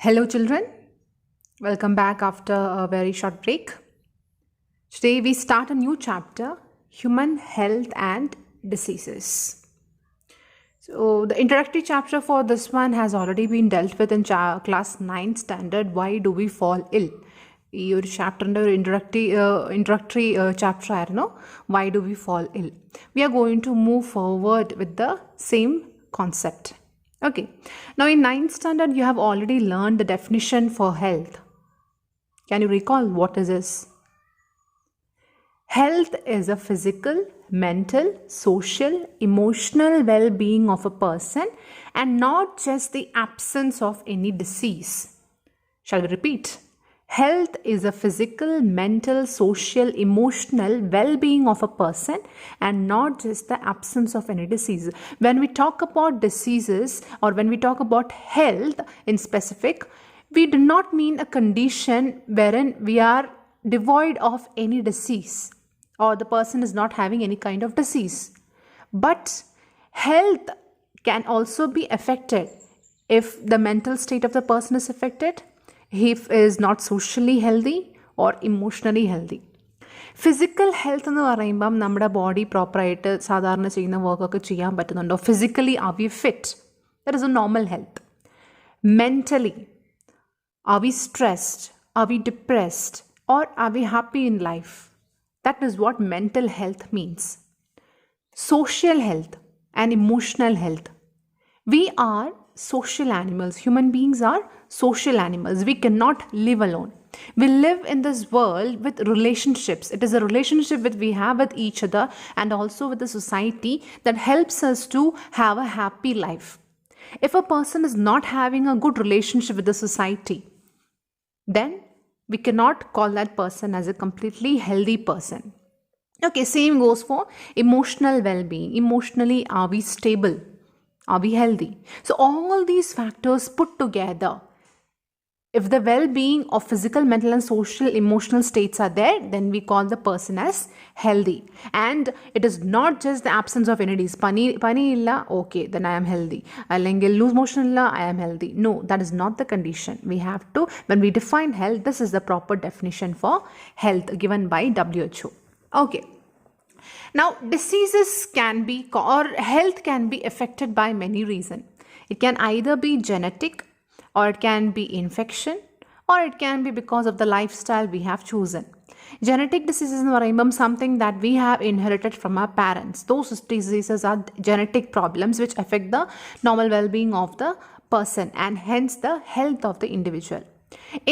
Hello, children. Welcome back after a very short break. Today, we start a new chapter, Human Health and Diseases. So, the introductory chapter for this one has already been dealt with in class 9 standard. Why do we fall ill? ഈ ഒരു ചാപ്റ്ററിൻ്റെ ഒരു introductory chapter ആയിരുന്നു why do we fall ill we are going to move forward with the same concept. Okay, now in 9th standard you have already learned the definition for health. Can you recall what is this? Health is a physical, mental, social, emotional well-being of a person and not just the absence of any disease. Shall we repeat? Health is a physical, mental, social, emotional well-being of a person and not just the absence of any disease. When we talk about diseases or when we talk about health in specific, we do not mean a condition wherein we are devoid of any disease or the person is not having any kind of disease. But health can also be affected if the mental state of the person is affected, he is not socially healthy or emotionally healthy. Physical health എന്ന് പറയുമ്പം നമ്മുടെ body പ്രോപ്പറായിട്ട് സാധാരണ ചെയ്യുന്ന വർക്കൊക്കെ ചെയ്യാൻ പറ്റുന്നുണ്ടോ? Physically are we fit? That is a normal health. Mentally are we stressed? Are we depressed? Or are we happy in life? That is what mental health means. Social health and emotional health. We are social animals. Human beings are social animals. We cannot live alone. We live in this world with relationships. It is a relationship that we have with each other and also with the society that helps us to have a happy life. If a person is not having a good relationship with the society, then we cannot call that person as a completely healthy person. Okay, same goes for emotional well-being. Emotionally, are we stable? Are we healthy? So all these factors put together, if the well-being of physical, mental and social, emotional states are there, then we call the person as healthy. And it is not just the absence of any disease. Pani illa, okay, then I am healthy. Allengil loose motion illa, I am healthy. No, that is not the condition. We have to, when we define health, this is the proper definition for health given by WHO. Okay. Now, diseases can be, or health can be affected by many reasons. It can either be genetic, or it can be infection, or it can be because of the lifestyle we have chosen. Genetic diseases are something that we have inherited from our parents. Those diseases are genetic problems which affect the normal well-being of the person and hence the health of the individual.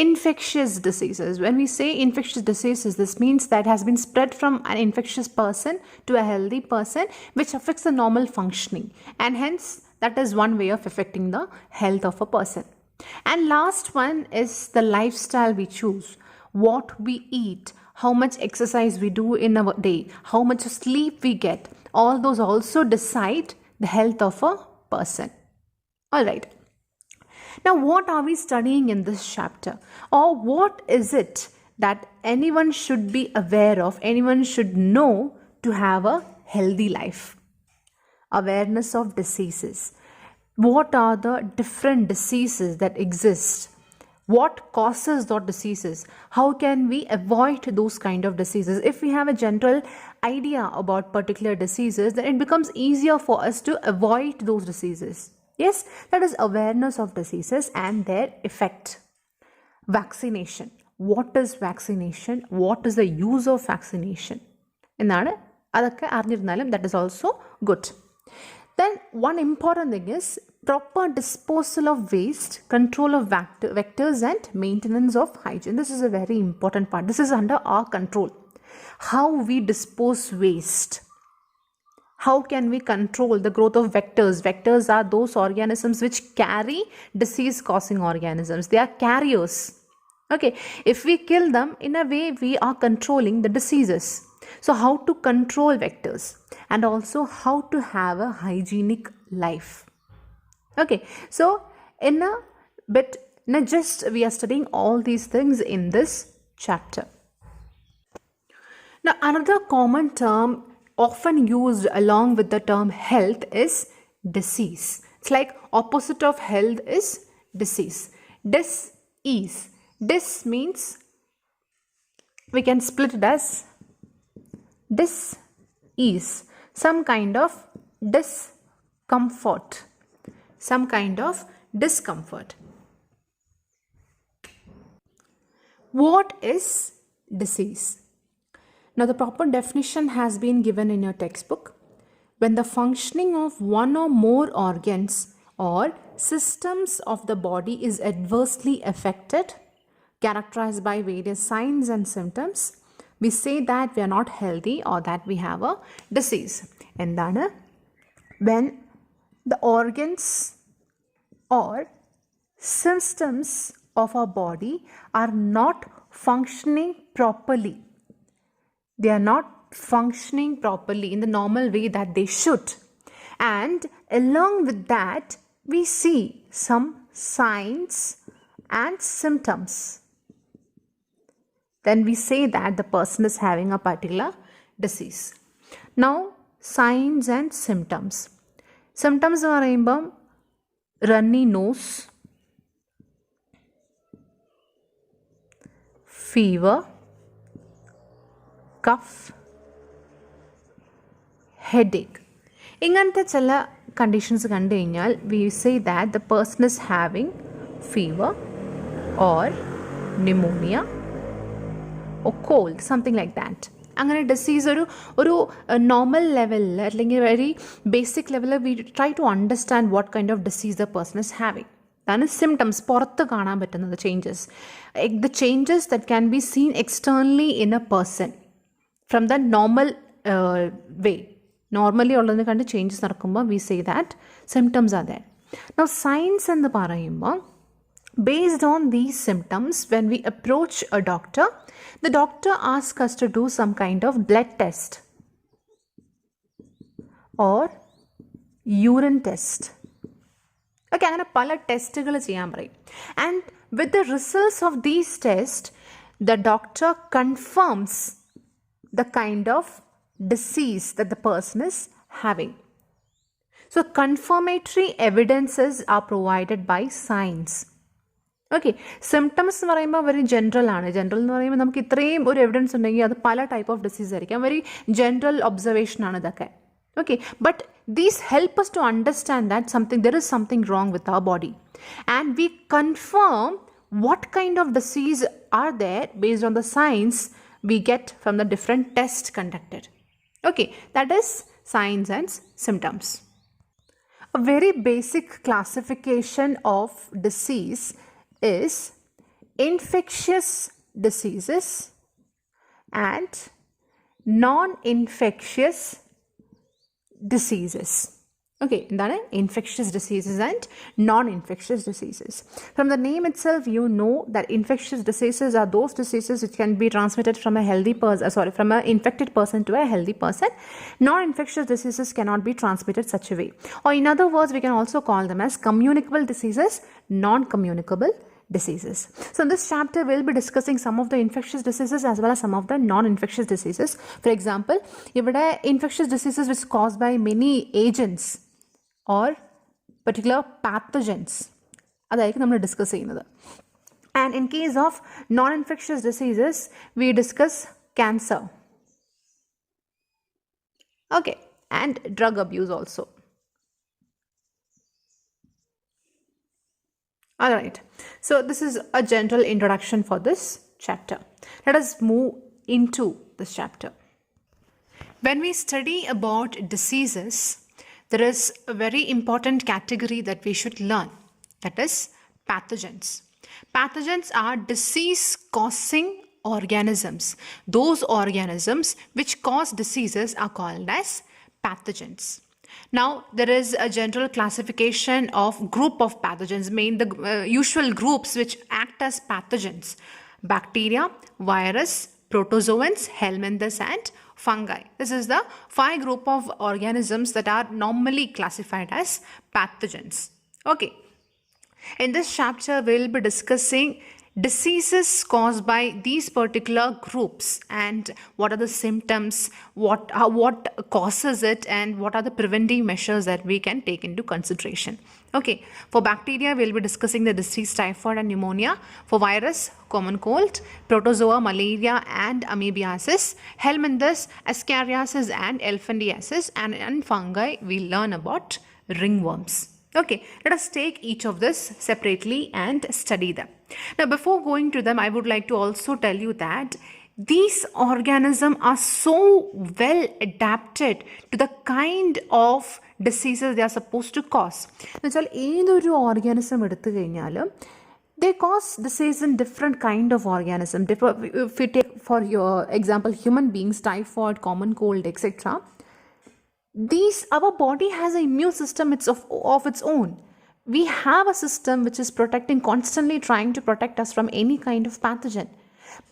Infectious diseases. When we say infectious diseases, this means that has been spread from an infectious person to a healthy person, which affects the normal functioning, and hence that is one way of affecting the health of a person. And last one is the lifestyle we choose, what we eat, how much exercise we do in a day, how much sleep we get. All those also decide the health of a person. All right. Now, what are we studying in this chapter? Or what is it that anyone should be aware of, anyone should know to have a healthy life? Awareness of diseases. What are the different diseases that exist? What causes those diseases? How can we avoid those kind of diseases? If we have a general idea about particular diseases, then it becomes easier for us to avoid those diseases. Yes, that is awareness of diseases and their effect. Vaccination. What is vaccination? What is the use of vaccination? That is also good. Then one important thing is proper disposal of waste, control of vectors and maintenance of hygiene. This is a very important part. This is under our control. How we dispose waste. How can we control the growth of vectors? Vectors are those organisms which carry disease-causing organisms. They are carriers. Okay, if we kill them, in a way we are controlling the diseases. So how to control vectors and also how to have a hygienic life. Okay, so in a bit, we are studying all these things in this chapter. Now, another common term often used along with the term health is disease. It's like opposite of health is disease. Dis-ease. Dis means we can split it as dis-ease. Some kind of discomfort. Some kind of discomfort. What is disease? Now the proper definition has been given in your textbook. When the functioning of one or more organs or systems of the body is adversely affected, characterized by various signs and symptoms, we say that we are not healthy or that we have a disease. Endana? When the organs or systems of our body are not functioning properly. They are not functioning properly in the normal way that they should. And along with that, we see some signs and symptoms. Then we say that the person is having a particular disease. Now, signs and symptoms. Symptoms are runny nose, fever, cough, headache. ഇങ്ങനത്തെ ചില conditions കണ്ടു കഴിഞ്ഞാൽ we say that the person is having fever or pneumonia or cold, something like that. അങ്ങനെ disease ഒരു normal ലെവലിൽ അല്ലെങ്കിൽ very basic ലെവലിൽ we try to understand what kind of disease the person is having. അതാണ് symptoms, പുറത്ത് കാണാൻ പറ്റുന്നത് changes. The changes that can be seen externally in a person from the normal way. Normally ഉള്ളതിനെ കണ്ട് changes നടക്കുമ്പോൾ we say that symptoms are that. Now science എന്ന് പറയുമ്പോൾ based on these symptoms, when we approach a doctor, the doctor asks us to do some kind of blood test or urine test. Okay, അങ്ങനെ പല ടെസ്റ്റുകൾ ചെയ്യാൻ പറയും. And with the results of these tests, the doctor confirms the kind of disease that the person is having. So confirmatory evidences are provided by science. Okay, symptoms എന്ന് പറയുമ്പോൾ very general ആണ്. General എന്ന് പറയുമ്പോൾ നമുക്ക് ഇത്രയും ഒരു evidence ഉണ്ടെങ്കിൽ അത് പല ടൈപ്പ് ഓഫ് ഡിസീസ് ആയിരിക്കാം. വെരി ജനറൽ ഒബ്സർവേഷൻ ആണ് ഇതൊക്കെ. Okay, but these help us to understand that there is something wrong with our body, and we confirm what kind of disease are there based on the signs we get from the different tests conducted. Okay, that is signs and symptoms. A very basic classification of disease is infectious diseases and non-infectious diseases. Okay, എന്താണ് infectious diseases and non-infectious diseases? From the name itself, you know that infectious diseases are those diseases which can be transmitted from a healthy person, from an infected person to a healthy person. Non-infectious diseases cannot be transmitted such a way. Or in other words, we can also call them as communicable diseases, non-communicable diseases. So in this chapter, we'll be discussing some of the infectious diseases as well as some of the non-infectious diseases. For example, ഇവിടെ infectious diseases which is caused by many agents or particular pathogens, അതായിരിക്കും നമ്മൾ discuss ചെയ്യുന്നത്. And in case of non-infectious diseases, we discuss cancer. Okay, and drug abuse also. Alright, so this is a general introduction for this chapter. Let us move into this chapter. When we study about diseases, there is a very important category that we should learn. That is pathogens. Pathogens are disease-causing organisms. Those organisms which cause diseases are called as pathogens. Now, there is a general classification of group of pathogens, the usual groups which act as pathogens: bacteria, virus, protozoans, helminths, and fungi. This is the 5 group of organisms that are normally classified as pathogens. Okay. In this chapter, we will be discussing diseases caused by these particular groups and what are the symptoms, what causes it, and what are the preventive measures that we can take into consideration. Okay, for bacteria, we'll be discussing the disease typhoid and pneumonia. For virus, common cold, protozoa, malaria, and amoebiasis. Helminthes, ascariasis, and elephantiasis. And in fungi, we'll learn about ringworms. Okay, let us take each of this separately and study them. Now, before going to them, I would like to also tell you that these organisms are so well adapted to the kind of diseases they are supposed to cause. എന്നുവെച്ചാൽ ഏതൊരു organism എടുത്തു കഴിഞ്ഞാലും they cause disease in different kind of organism. If you take for your example human beings, typhoid, common cold, etc. Our body has an immune system of its own. We have a system which is protecting, constantly trying to protect us from any kind of pathogen.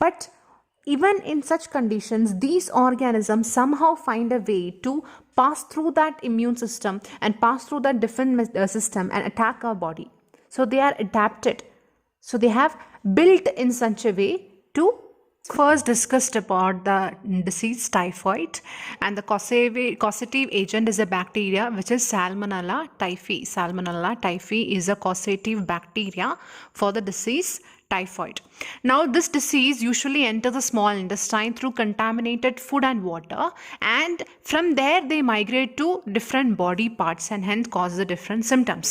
But even in such conditions, these organisms somehow find a way to pass through that immune system and pass through that defense system and attack our body. So they are adapted. So they have built in such a way to first discussed about the disease typhoid, and the causative agent is a bacteria which is Salmonella typhi. Salmonella typhi is a causative bacteria for the disease typhoid. Now this disease usually enters the small intestine through contaminated food and water, and from there they migrate to different body parts and hence cause the different symptoms.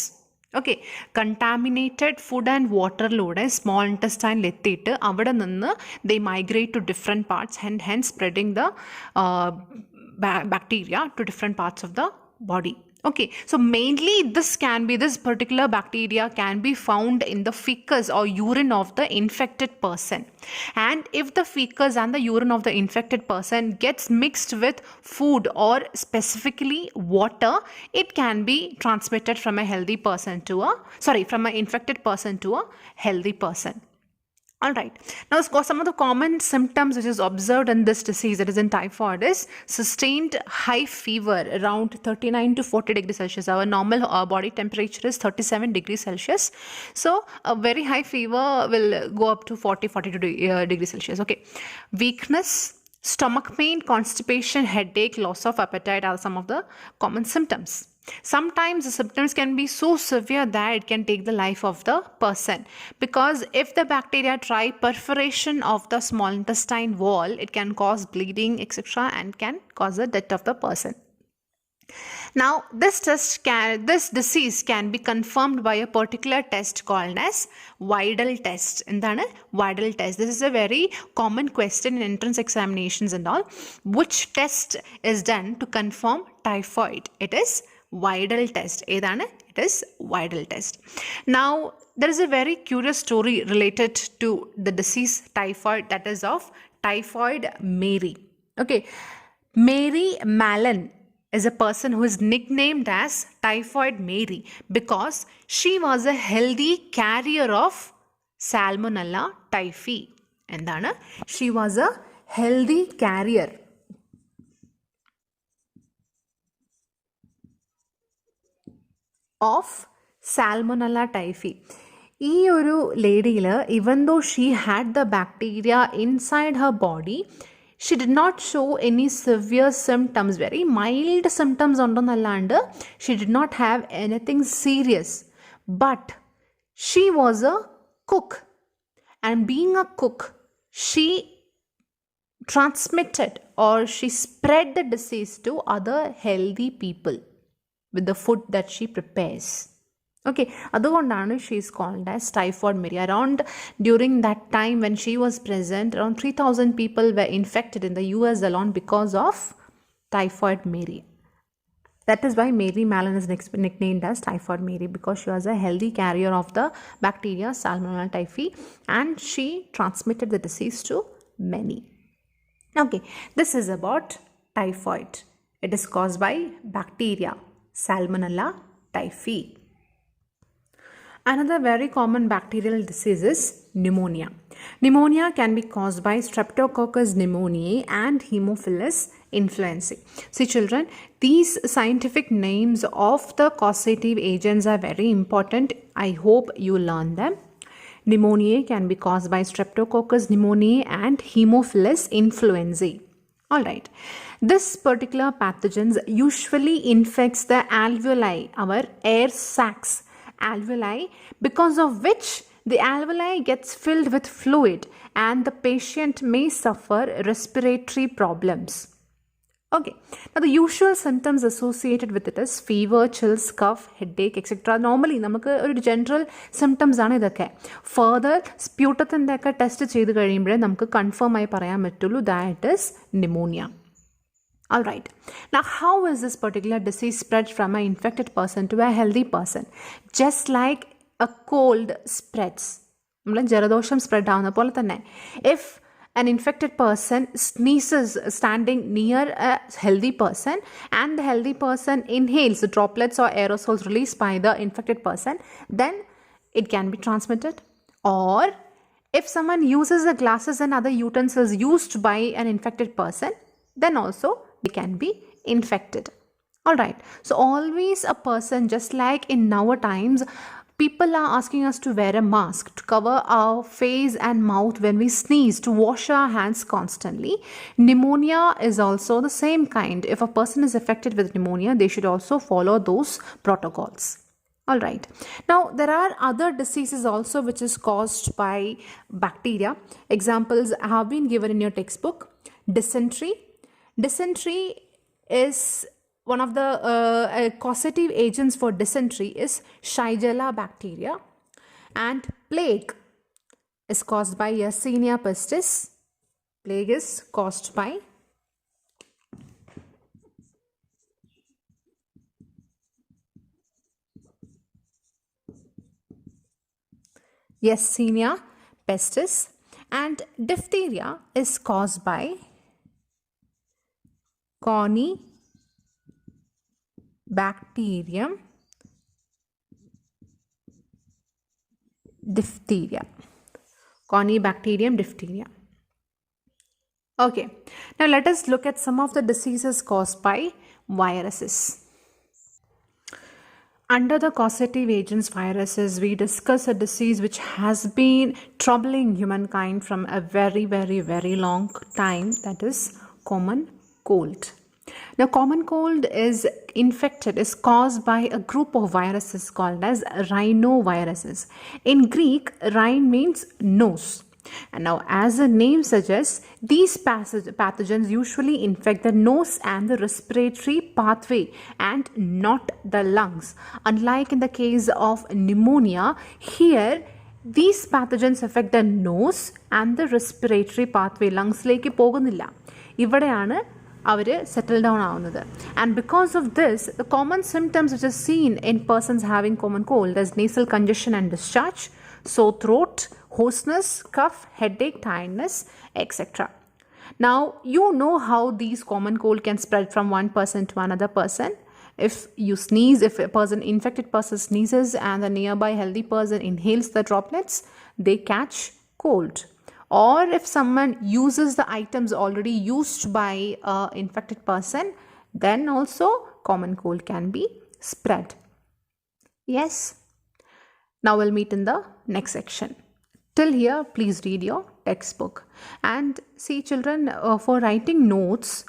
Okay, contaminated food and water lode small intestine lettite avada ninnu they migrate to different parts and hence spreading the bacteria to different parts of the body. Okay, so mainly this particular bacteria can be found in the fecus or urine of the infected person, and if the fecus and the urine of the infected person gets mixed with food or specifically water, it can be transmitted from an infected person to a healthy person. Alright, now some of the common symptoms which is observed in this disease, that is in typhoid, is sustained high fever around 39 to 40 degrees Celsius. Our normal body temperature is 37 degrees Celsius. So a very high fever will go up to 42 degrees Celsius. Okay, weakness, stomach pain, constipation, headache, loss of appetite are some of the common symptoms. Sometimes the symptoms can be so severe that it can take the life of the person, because if the bacteria try perforation of the small intestine wall, it can cause bleeding, etc., and can cause the death of the person. Now this disease can be confirmed by a particular test called as Weidel test. Endana Weidel test? This is a very common question in entrance examinations and all. Which test is done to confirm typhoid? It is Weidel test. Edana? It is Weidel test. Now there is a very curious story related to the disease typhoid, that is of typhoid Mary. Okay, Mary Mallon is a person who is nicknamed as Typhoid Mary because she was a healthy carrier of Salmonella typhi. Endana? She was a healthy carrier of Salmonella typhi. ഈ ഒരു ലേഡിയിൽ, even though she had the bacteria inside her body, she did not show any severe symptoms, very mild symptoms ondonnallande she did not have anything serious. But she was a cook, and being a cook, she transmitted or she spread the disease to other healthy people with the food that she prepares. Okay, അതുകൊണ്ടാണ് she is called as Typhoid Mary. Around during that time when she was present, around 3,000 people were infected in the US alone because of Typhoid Mary. That is why Mary Mallon is nicknamed as Typhoid Mary, because she was a healthy carrier of the bacteria Salmonella typhi and she transmitted the disease to many. Okay, this is about typhoid. It is caused by bacteria Salmonella typhi. Another very common bacterial disease is pneumonia. Pneumonia can be caused by Streptococcus pneumoniae and Haemophilus influenzae. See children, these scientific names of the causative agents are very important. I hope you learn them. Pneumonia can be caused by Streptococcus pneumoniae and Haemophilus influenzae. Alright, this particular pathogens usually infects the alveoli, our air sacs, alveoli, because of which the alveoli gets filled with fluid and the patient may suffer respiratory problems. Okay, now the usual symptoms associated with it is fever, chills, cough, headache, etc. Normally, നമുക്ക് ഒരു general symptoms ആണ് ഇതൊക്കെ. Further, സ്പ്യൂട്ടത്തിൻ്റെ ഒക്കെ test ചെയ്ത് കഴിയുമ്പോഴേ നമുക്ക് confirm ആയി പറയാൻ പറ്റുള്ളൂ that is pneumonia. Alright, now how is this particular disease spread from an infected person to a healthy person? Just like a cold spreads. നമ്മൾ ജലദോഷം സ്പ്രെഡ് ആവുന്ന പോലെ തന്നെ. If an infected person sneezes standing near a healthy person and the healthy person inhales the droplets or aerosols released by the infected person, then it can be transmitted. Or if someone uses the glasses and other utensils used by an infected person, then also they can be infected. Alright, so always a person, just like in our times, people are asking us to wear a mask to cover our face and mouth when we sneeze, to wash our hands constantly. Pneumonia is also the same kind. If a person is affected with pneumonia, they should also follow those protocols. Alright, now there are other diseases also which is caused by bacteria. Examples have been given in your textbook. Dysentery. Dysentery is one of the causative agents for dysentery is Shigella bacteria, and plague is caused by Yersinia pestis. Plague is caused by Yersinia pestis, and diphtheria is caused by Corynebacterium diphtheria. Corynebacterium diphtheria. Okay, now let us look at some of the diseases caused by viruses. Under the causative agents viruses, we discuss a disease which has been troubling humankind from a very, very, very long time, that is common cold. Now, common cold is caused by a group of viruses called as rhinoviruses. In Greek, rhine means nose. And now, as the name suggests, these pathogens usually infect the nose and the respiratory pathway and not the lungs. Unlike in the case of pneumonia, here these pathogens affect the nose and the respiratory pathway. ലങ്സിലേക്ക് പോകുന്നില്ല. ഇവിടെയാണ് അവർ settle down ആവുന്നത്. And because of this, the common symptoms which are seen in persons having common cold is nasal congestion and discharge, sore throat, hoarseness, cough, headache, tiredness, etc. Now, you know how these common cold can spread from one person to another person. If you sneeze, if a infected person sneezes and the nearby healthy person inhales the droplets, they catch cold. Or if someone uses the items already used by an infected person, then also common cold can be spread. Yes? Now we'll meet in the next section. Till here, please read your textbook. And see children, for writing notes,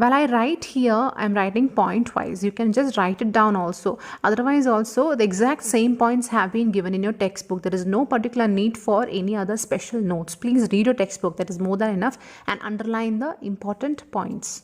while I write here, I'm writing point wise. You can just write it down also. Otherwise also, the exact same points have been given in your textbook. There is no particular need for any other special notes. Please read your textbook. That is more than enough, and underline the important points.